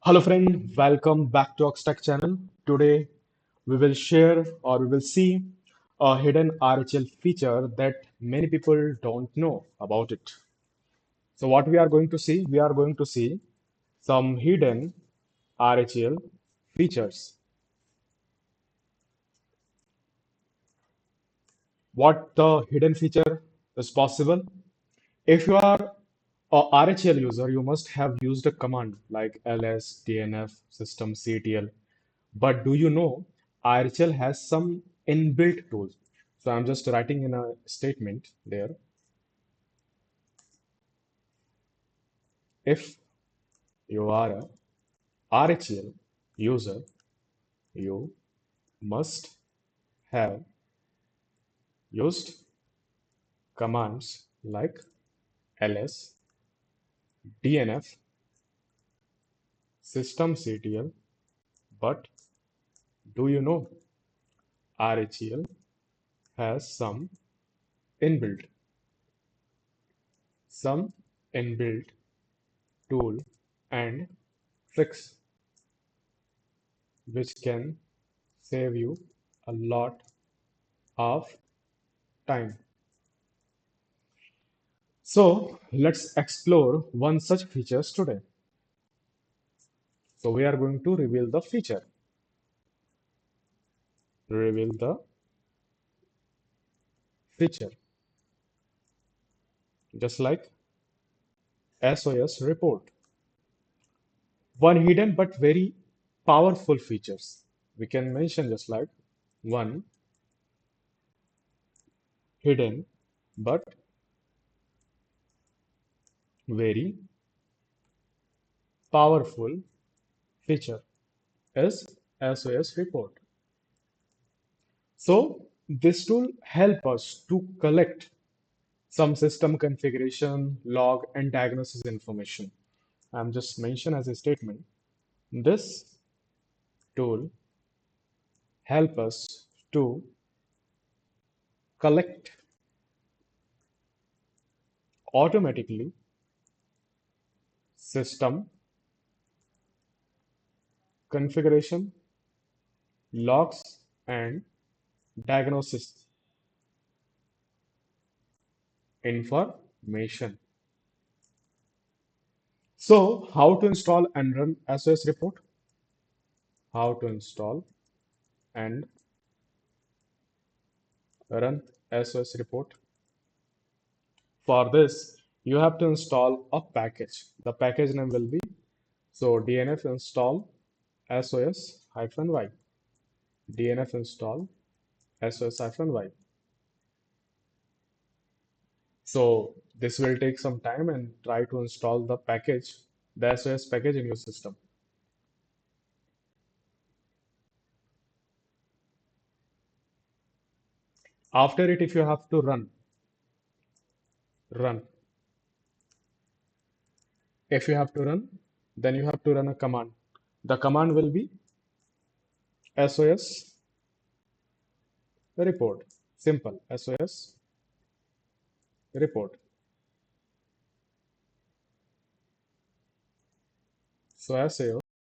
Hello friend, welcome back to HawkStack channel. Today we will share or we will see a hidden RHL feature that many people don't know about it. So what we are going to see? We are going to see some hidden RHL features. What the hidden feature is possible? If you are a RHL user, you must have used a command like ls, dnf, systemctl. But do you know RHEL has some inbuilt tools? So I'm just writing in a statement there. If you are a RHEL user, you must have used commands like ls, dnf, systemctl. But do you know RHEL has inbuilt, some inbuilt tool and tricks which can save you a lot of time. So let's explore one such features today. So we are going to reveal the feature, reveal the feature, just like SOS report. One hidden but very powerful features. We can mention just like one hidden but very powerful feature is SOS report. So this tool help us to collect some system configuration, log, and diagnosis information. I'm just mention as a statement. This tool help us to collect automatically system configuration, logs, and diagnosis information. So, how to install and run SOS report? How to install and run SOS report? For this, you have to install a package. The package name will be DNF install SOS-Y. DNF install SOS-Y. So this will take some time and try to install the package, the SOS package in your system. After it, if you have to run. If you have to run, then you have to run a command. The command will be SOS report. Simple. SOS report. So